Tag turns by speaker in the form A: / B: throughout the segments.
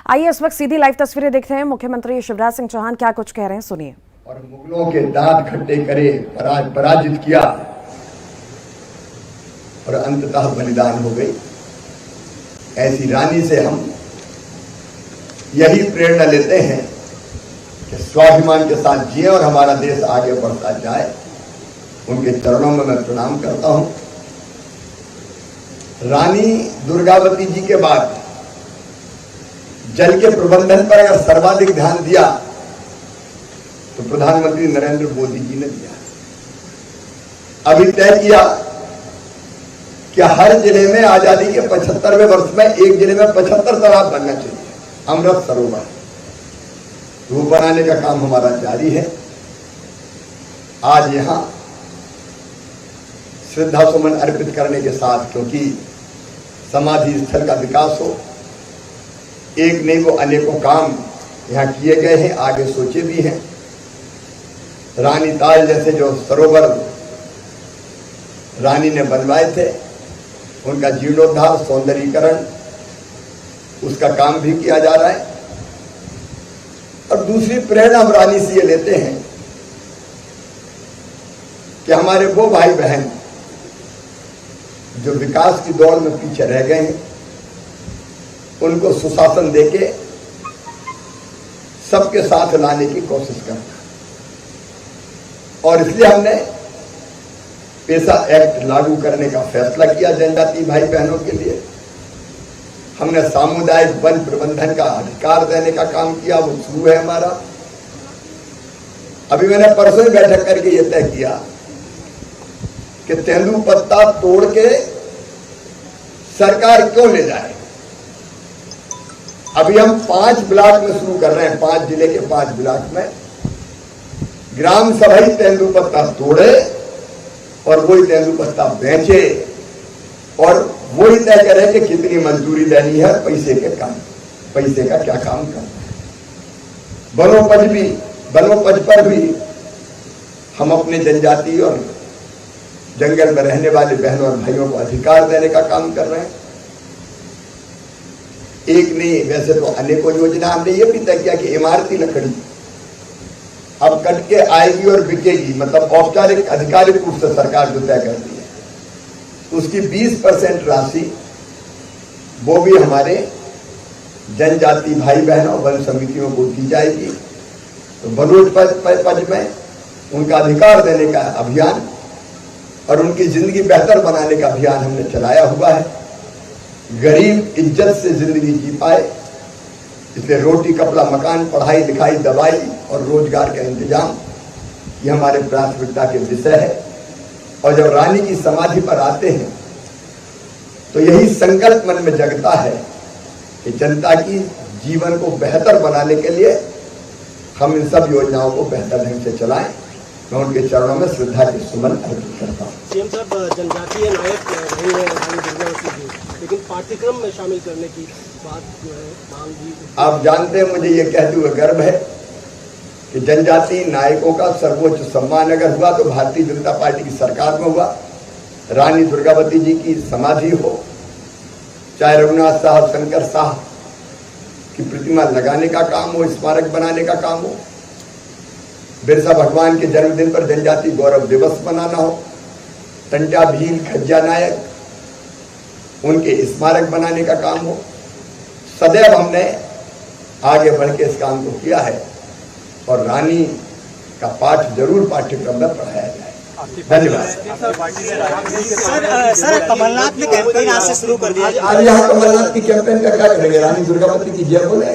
A: आइए इस वक्त सीधी लाइव तस्वीरें देखते हैं। मुख्यमंत्री शिवराज सिंह चौहान क्या कुछ कह रहे हैं, सुनिए।
B: और मुगलों के दांत खट्टे करे पराजित किया और अंततः बलिदान हो गई। ऐसी रानी से हम यही प्रेरणा लेते हैं कि स्वाभिमान के साथ जिए और हमारा देश आगे बढ़ता जाए। उनके चरणों में मैं प्रणाम करता हूं। रानी दुर्गावती जी के बाद जल के प्रबंधन पर अगर सर्वाधिक ध्यान दिया तो प्रधानमंत्री नरेंद्र मोदी जी ने दिया। अभी तय किया कि हर जिले में आजादी के 75वें वर्ष में एक जिले में 75 तालाब बनना चाहिए, अमृत सरोवर। वो बनाने का काम हमारा जारी है। आज यहां श्रद्धा सुमन अर्पित करने के साथ, क्योंकि समाधि स्थल का विकास हो, एक नहीं वो अनेकों काम यहां किए गए हैं, आगे सोचे भी हैं। रानी ताल जैसे जो सरोवर रानी ने बनवाए थे, उनका जीर्णोद्धार, सौंदर्यीकरण, उसका काम भी किया जा रहा है। और दूसरी प्रेरणा हम रानी से ये लेते हैं कि हमारे वो भाई बहन जो विकास की दौड़ में पीछे रह गए हैं, उनको सुशासन देके सबके साथ लाने की कोशिश करना। और इसलिए हमने पेशा एक्ट लागू करने का फैसला किया जनजाति भाई बहनों के लिए। हमने सामुदायिक वन प्रबंधन का अधिकार देने का काम किया, वो शुरू है हमारा। अभी मैंने परसों ही बैठक करके ये तय किया कि तेंदुपत्ता तोड़ के सरकार क्यों ले जाए। अभी हम 5 ब्लॉक में शुरू कर रहे हैं, 5 जिले के 5 ब्लॉक में ग्राम सभा ही तेंदुपत्ता तोड़े और वही तेंदुपत्ता बेचे और वही तय करे कि कितनी मजदूरी देनी है, पैसे का क्या काम करना है। वनोपज पर भी हम अपने जनजाति और जंगल में रहने वाले बहनों और भाइयों को अधिकार देने का काम कर रहे हैं। एक नहीं, वैसे तो अनेकों योजना हमने ये भी तय किया कि इमारती लकड़ी अब कट के आएगी और बिकेगी, मतलब औपचारिक आधिकारिक रूप से सरकार जो तय करती है, उसकी 20% राशि वो भी हमारे जनजाति भाई बहनों वन समितियों को दी जाएगी। तो वनोपज में उनका अधिकार देने का अभियान और उनकी जिंदगी बेहतर बनाने का अभियान हमने चलाया हुआ है। गरीब इज्जत से जिंदगी जी पाए, इसलिए रोटी, कपड़ा, मकान, पढ़ाई लिखाई, दवाई और रोजगार का इंतजाम ये हमारे प्राथमिकता के विषय है। और जब रानी की समाधि पर आते हैं तो यही संकल्प मन में जगता है कि जनता की जीवन को बेहतर बनाने के लिए हम इन सब योजनाओं को बेहतर ढंग से चलाएं। मैं उनके चरणों में श्रद्धा के सुमन अर्पित करता हूँ।
C: सीएम साहब, जनजातीय नायक रही है रानी दुर्गावती जी, लेकिन पाठ्यक्रम में शामिल करने की बात जो है मांग भी। आप
B: जानते हैं, मुझे ये कहते हुए गर्व है कि जनजातीय नायकों का सर्वोच्च सम्मान अगर हुआ तो भारतीय जनता पार्टी की सरकार में हुआ। रानी दुर्गावती जी की समाधि हो, चाहे रघुनाथ साहब, शंकर साहब की प्रतिमा लगाने का काम हो, स्मारक बनाने का काम हो, बिरसा भगवान के जन्मदिन पर जनजाति गौरव दिवस मनाना हो, टंटा भील खज्जा नायक उनके स्मारक बनाने का काम हो, सदैव हमने आगे बढ़ के इस काम को किया है। और रानी का पाठ जरूर पाठ्यक्रम में पढ़ाया जाए। धन्यवाद।
D: सर, कमलनाथ ने कैंपेन आज से शुरू कर दिया।
B: आज यहाँ कमलनाथ की कैंपेन का क्या करेंगे? रानी दुर्गावती की जय बोले।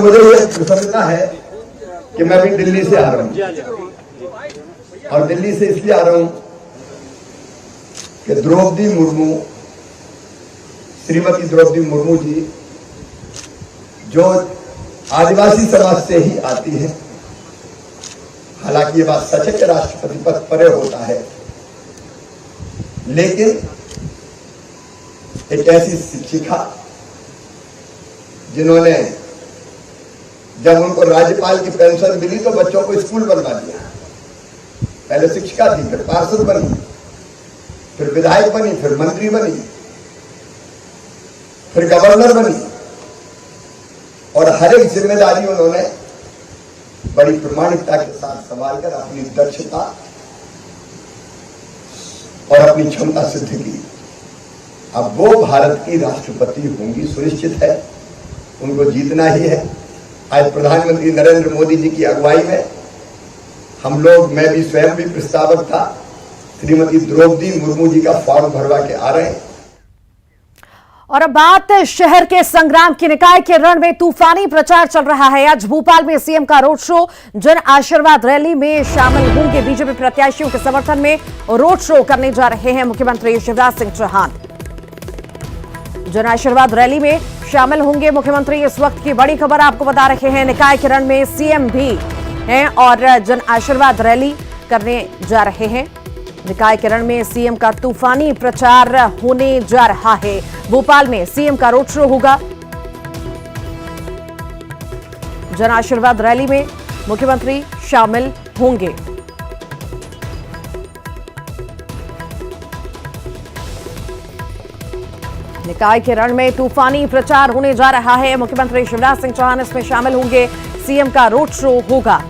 B: मुझे ये प्रसन्नता है कि मैं भी दिल्ली से आ रहा हूँ, और दिल्ली से इसलिए आ रहा हूँ कि द्रौपदी मुर्मू, श्रीमती द्रौपदी मुर्मू जी जो आदिवासी समाज से ही आती है, हालांकि ये बात सच है कि राष्ट्रपति पद परे होता है, लेकिन एक ऐसी शिक्षिका जिन्होंने जब उनको राज्यपाल की पेंशन मिली तो बच्चों को स्कूल बनवा दिया। पहले शिक्षिका थी, फिर पार्षद बनी, फिर विधायक बनी, फिर मंत्री बनी, फिर गवर्नर बनी, और हर एक जिम्मेदारी उन्होंने बड़ी प्रामाणिकता के साथ संभाल कर अपनी दक्षता और अपनी क्षमता सिद्ध की। अब वो भारत की राष्ट्रपति होंगी, सुनिश्चित है, उनको जीतना ही है। आज प्रधानमंत्री नरेंद्र मोदी जी की अगुवाई में हम लोग, मैं भी स्वयं भी प्रस्तावक था, श्रीमती द्रौपदी मुर्मू जी का फॉर्म भरवा के आ रहे हैं।
A: और अब बात शहर के संग्राम की। निकाय के रण में तूफानी प्रचार चल रहा है। आज भोपाल में सीएम का road show, Jan Ashirwad rally में शामिल होंगे। बीजेपी प्रत्याशियों के समर्थन में रोड शो करने जा रहे हैं मुख्यमंत्री शिवराज सिंह चौहान। जन आशीर्वाद रैली में शामिल होंगे मुख्यमंत्री। इस वक्त की बड़ी खबर आपको बता रहे हैं, निकाय के रण में सीएम भी हैं और जन आशीर्वाद रैली करने जा रहे हैं। निकाय के रण में सीएम का तूफानी प्रचार होने जा रहा है। भोपाल में सीएम का रोड शो होगा। जन आशीर्वाद रैली में मुख्यमंत्री शामिल होंगे। निकाय के रण में तूफानी प्रचार होने जा रहा है। मुख्यमंत्री शिवराज सिंह चौहान इसमें शामिल होंगे। सीएम का रोड शो होगा।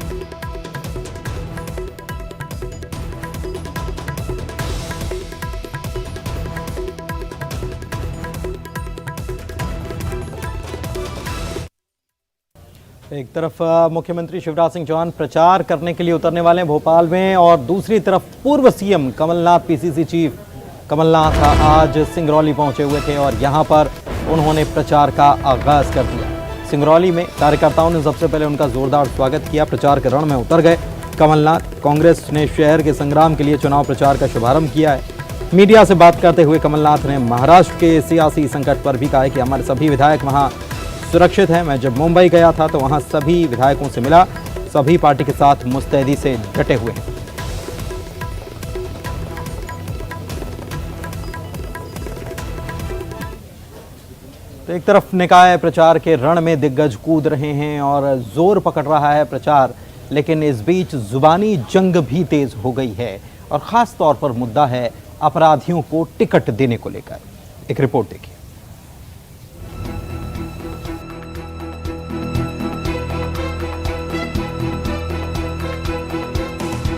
E: एक तरफ मुख्यमंत्री शिवराज सिंह चौहान प्रचार करने के लिए उतरने वाले हैं भोपाल में, और दूसरी तरफ पूर्व CM Kamalnath, PCC chief Kamalnath आज सिंगरौली पहुंचे हुए थे और यहां पर उन्होंने प्रचार का आगाज कर दिया। सिंगरौली में कार्यकर्ताओं ने सबसे पहले उनका जोरदार स्वागत किया। प्रचार के रण में उतर गए कमलनाथ। कांग्रेस ने शहर के संग्राम के लिए चुनाव प्रचार का शुभारंभ किया है। मीडिया से बात करते हुए कमलनाथ ने महाराष्ट्र के सियासी संकट पर भी कहा है कि हमारे सभी विधायक वहां सुरक्षित हैं। मैं जब मुंबई गया था तो वहां सभी विधायकों से मिला, सभी पार्टी के साथ मुस्तैदी से डटे हुए हैं। तो एक तरफ निकाय प्रचार के रण में दिग्गज कूद रहे हैं और जोर पकड़ रहा है प्रचार, लेकिन इस बीच जुबानी जंग भी तेज हो गई है और खास तौर पर मुद्दा है अपराधियों को टिकट देने को लेकर। एक रिपोर्ट देखिए।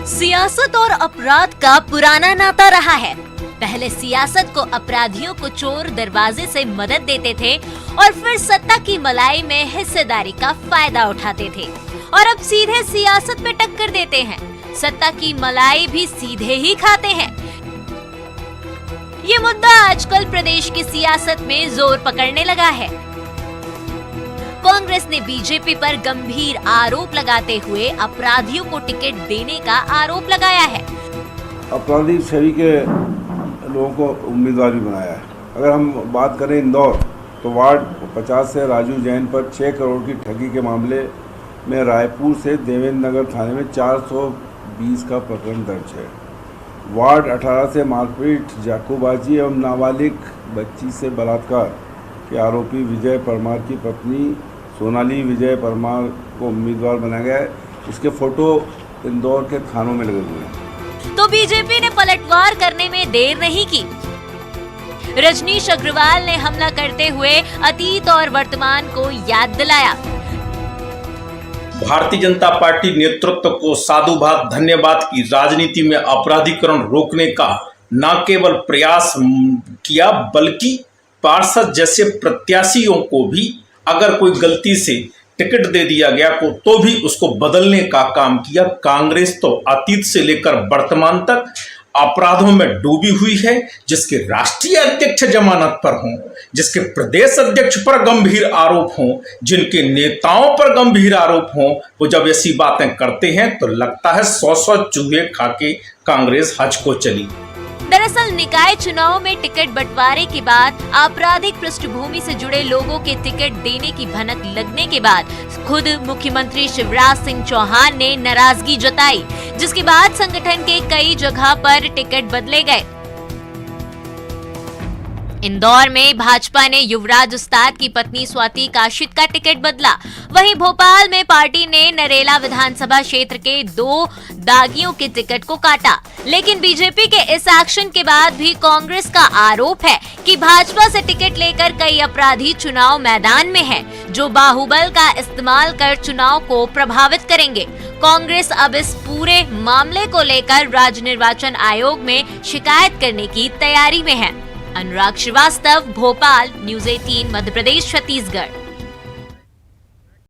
F: सियासत और अपराध का पुराना नाता रहा है। पहले सियासत को अपराधियों को चोर दरवाजे से मदद देते थे और फिर सत्ता की मलाई में हिस्सेदारी का फायदा उठाते थे, और अब सीधे सियासत में टक्कर देते हैं। सत्ता की मलाई भी सीधे ही खाते हैं। ये मुद्दा आजकल प्रदेश की सियासत में जोर पकड़ने लगा है। कांग्रेस ने बीजेपी पर गंभीर आरोप लगाते हुए अपराधियों को टिकट देने का आरोप लगाया है।
G: अपराधी छवि के लोगों को उम्मीदवार भी बनाया है। अगर हम बात करें इंदौर, तो वार्ड 50 से राजू जैन पर 6 करोड़ की ठगी के मामले में रायपुर से देवेंद्र नगर थाने में 420 का प्रकरण दर्ज है। वार्ड 18 से मारपीट, जाकूबाजी एवं नाबालिग बच्ची से बलात्कार के आरोपी विजय परमार की पत्नी सोनाली विजय परमार को उम्मीदवार बनाया गया है। इसके फोटो इंदौर के थानों में लगे हुए हैं।
F: तो बीजेपी ने पलटवार करने में देर नहीं की। रजनीश अग्रवाल ने हमला करते हुए अतीत और वर्तमान को याद दिलाया।
H: भारतीय जनता पार्टी नेतृत्व को साधुवाद धन्यवाद की राजनीति में अपराधीकरण रोकने का न केवल प्रयास किया, बल्कि पार्षद जैसे प्रत्याशियों को भी अगर कोई गलती से टिकट दे दिया गया को तो भी उसको बदलने का काम किया। कांग्रेस तो अतीत से लेकर वर्तमान तक अपराधों में डूबी हुई है, जिसके राष्ट्रीय अध्यक्ष जमानत पर हों, जिसके प्रदेश अध्यक्ष पर गंभीर आरोप हों, जिनके नेताओं पर गंभीर आरोप हों, वो जब ऐसी बातें करते हैं तो लगता है 100 चूहे खा के कांग्रेस हज को चली।
F: दरअसल निकाय चुनाव में टिकट बंटवारे के बाद आपराधिक पृष्ठभूमि से जुड़े लोगों के टिकट देने की भनक लगने के बाद खुद मुख्यमंत्री शिवराज सिंह चौहान ने नाराजगी जताई, जिसके बाद संगठन के कई जगह पर टिकट बदले गए। इंदौर में भाजपा ने युवराज उस्ताद की पत्नी स्वाति काशिद का टिकट बदला। वहीं भोपाल में पार्टी ने नरेला विधानसभा क्षेत्र के 2 दागियों के टिकट को काटा। लेकिन बीजेपी के इस एक्शन के बाद भी कांग्रेस का आरोप है कि भाजपा से टिकट लेकर कई अपराधी चुनाव मैदान में हैं। जो बाहुबल का इस्तेमाल कर चुनाव को प्रभावित करेंगे। कांग्रेस अब इस पूरे मामले को लेकर राज्य निर्वाचन आयोग में शिकायत करने की तैयारी में है। अनुराग श्रीवास्तव, भोपाल, न्यूज़ 18 मध्य प्रदेश, छत्तीसगढ़।